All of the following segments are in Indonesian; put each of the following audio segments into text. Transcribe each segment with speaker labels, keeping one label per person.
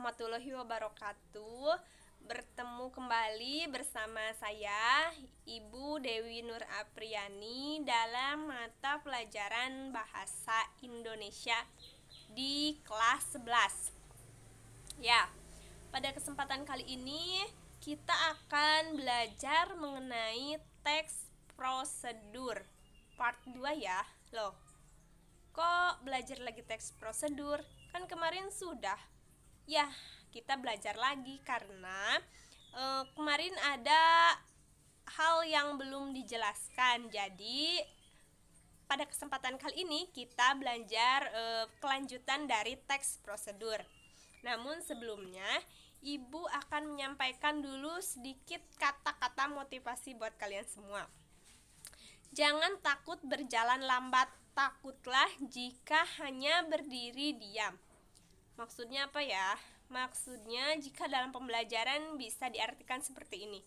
Speaker 1: warahmatullahi wabarakatuh. Bertemu kembali bersama saya, Ibu Dewi Nur Apriani, dalam mata pelajaran Bahasa Indonesia di kelas 11. Ya, pada kesempatan kali ini kita akan belajar mengenai teks prosedur part 2 ya. Loh, kok belajar lagi teks prosedur? Kan kemarin sudah. Ya, kita belajar lagi karena kemarin ada hal yang belum dijelaskan. Jadi pada kesempatan kali ini kita belajar kelanjutan dari teks prosedur. Namun sebelumnya Ibu akan menyampaikan dulu sedikit kata-kata motivasi buat kalian semua. Jangan takut berjalan lambat, takutlah jika hanya berdiri diam. Maksudnya apa ya? Maksudnya jika dalam pembelajaran bisa diartikan seperti ini.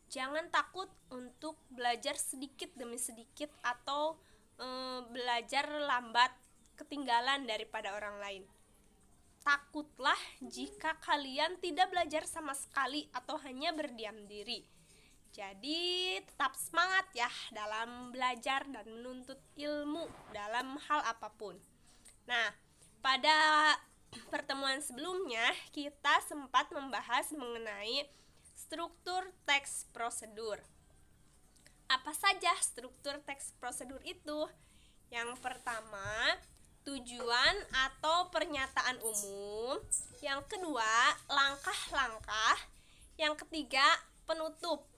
Speaker 1: Jangan takut untuk belajar sedikit demi sedikit atau belajar lambat, ketinggalan daripada orang lain. Takutlah jika kalian tidak belajar sama sekali atau hanya berdiam diri. Jadi tetap semangat ya dalam belajar dan menuntut ilmu dalam hal apapun. Nah, pada pertemuan sebelumnya kita sempat membahas mengenai struktur teks prosedur. Apa saja struktur teks prosedur itu? Yang pertama, tujuan atau pernyataan umum. Yang kedua, langkah-langkah. Yang ketiga, penutup.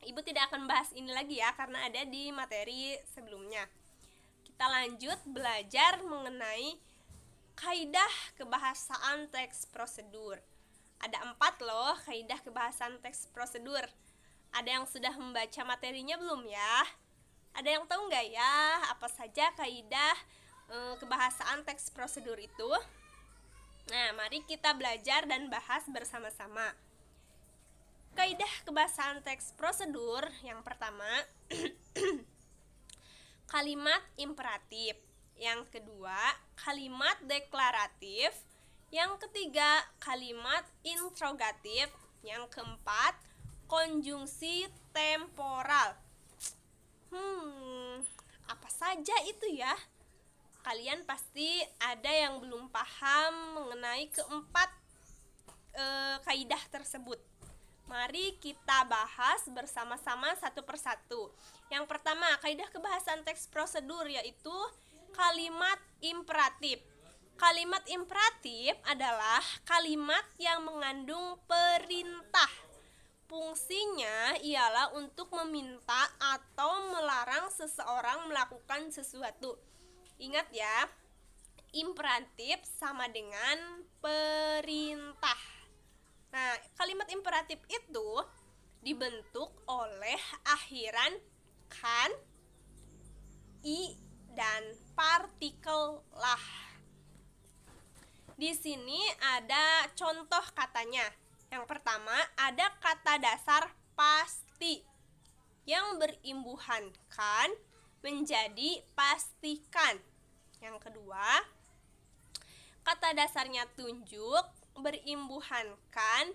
Speaker 1: Ibu tidak akan bahas ini lagi ya karena ada di materi sebelumnya. Kita lanjut belajar mengenai kaidah kebahasaan teks prosedur. Ada 4 loh kaidah kebahasaan teks prosedur. Ada yang sudah membaca materinya belum ya? Ada yang tahu nggak ya apa saja kaidah kebahasaan teks prosedur itu? Nah, mari kita belajar dan bahas bersama-sama. Kaidah kebahasaan teks prosedur yang pertama kalimat imperatif. Yang kedua, kalimat deklaratif. Yang ketiga, kalimat interrogatif. Yang keempat, konjungsi temporal. Apa saja itu ya? Kalian pasti ada yang belum paham mengenai keempat kaidah tersebut. Mari kita bahas bersama-sama satu persatu. Yang pertama, kaidah kebahasaan teks prosedur yaitu kalimat imperatif. Kalimat imperatif adalah kalimat yang mengandung perintah. Fungsinya ialah untuk meminta atau melarang seseorang melakukan sesuatu. Ingat ya, imperatif sama dengan perintah. Nah, kalimat imperatif itu dibentuk oleh akhiran kan, i, dan partikel lah. Di sini ada contoh katanya. Yang pertama, ada kata dasar pasti yang berimbuhan kan menjadi pastikan. Yang kedua, kata dasarnya tunjuk berimbuhan kan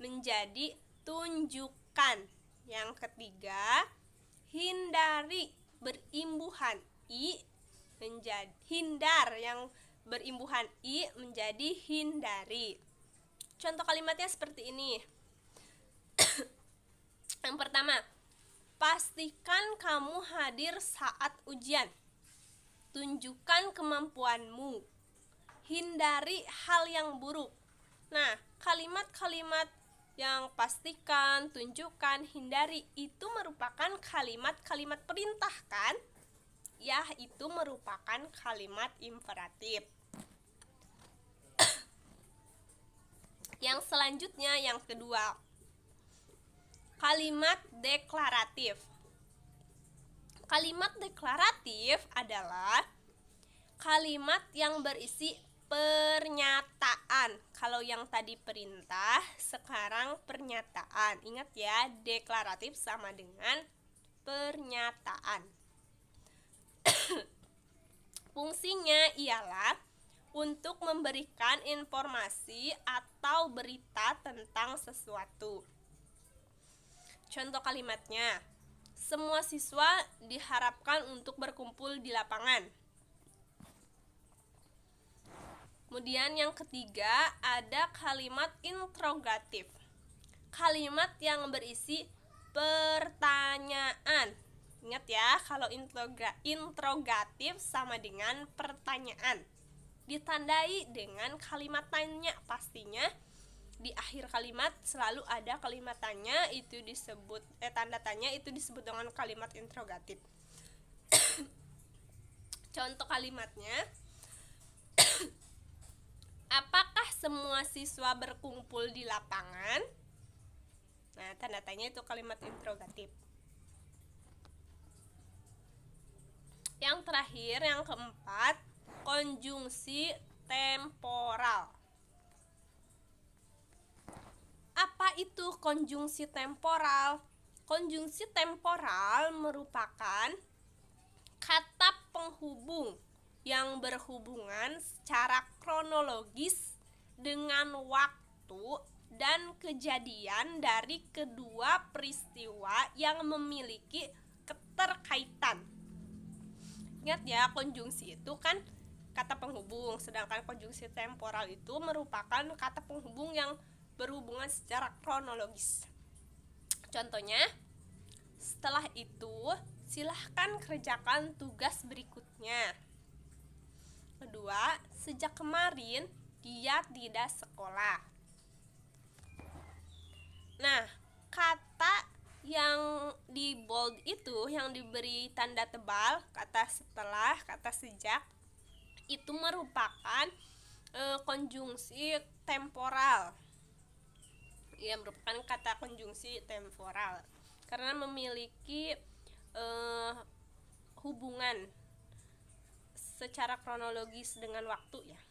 Speaker 1: menjadi tunjukkan. Yang ketiga, hindari berimbuhan i menjadi hindar, yang berimbuhan i menjadi hindari. Contoh kalimatnya seperti ini. Yang pertama, pastikan kamu hadir saat ujian. Tunjukkan kemampuanmu. Hindari hal yang buruk. Nah, kalimat-kalimat yang pastikan, tunjukkan, hindari itu merupakan kalimat-kalimat perintah kan? Ya, itu merupakan kalimat imperatif. Yang selanjutnya, yang kedua, kalimat deklaratif. Kalimat deklaratif adalah kalimat yang berisi pernyataan. Kalau yang tadi perintah, sekarang pernyataan. Ingat ya, deklaratif sama dengan pernyataan. Fungsinya ialah untuk memberikan informasi atau berita tentang sesuatu. Contoh kalimatnya, semua siswa diharapkan untuk berkumpul di lapangan. Kemudian yang ketiga ada kalimat interrogatif. Kalimat yang berisi pertanyaan. Ingat ya, kalau interrogatif sama dengan pertanyaan. Ditandai dengan kalimat tanya pastinya. Di akhir kalimat selalu ada kalimat tanya, itu disebut tanda tanya itu disebut dengan kalimat interrogatif. Contoh kalimatnya, apakah semua siswa berkumpul di lapangan? Nah, tanda tanya itu kalimat interrogatif. Yang terakhir, yang keempat, konjungsi temporal. Apa itu konjungsi temporal? Konjungsi temporal merupakan kata penghubung yang berhubungan secara kronologis dengan waktu dan kejadian dari kedua peristiwa yang memiliki keterkaitan. Ingat ya, konjungsi itu kan kata penghubung, sedangkan konjungsi temporal itu merupakan kata penghubung yang berhubungan secara kronologis. Contohnya, setelah itu silahkan kerjakan tugas berikutnya. Kedua, sejak kemarin dia tidak sekolah. Nah, kata yang di bold itu, yang diberi tanda tebal, kata setelah, kata sejak, itu merupakan konjungsi temporal. Ya, merupakan kata konjungsi temporal karena memiliki hubungan secara kronologis dengan waktu ya.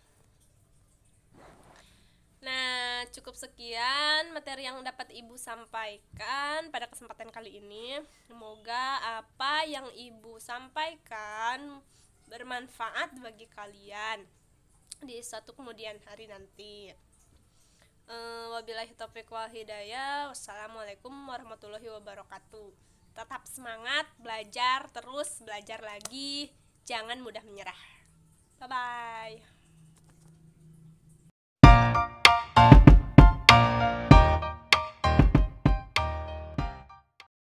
Speaker 1: Nah, cukup sekian materi yang dapat Ibu sampaikan pada kesempatan kali ini. Semoga apa yang Ibu sampaikan bermanfaat bagi kalian di suatu kemudian hari nanti. Wabillahi taufiq wal hidayah. Wassalamualaikum warahmatullahi wabarakatuh. Tetap semangat, belajar terus, belajar lagi. Jangan mudah menyerah. Bye-bye.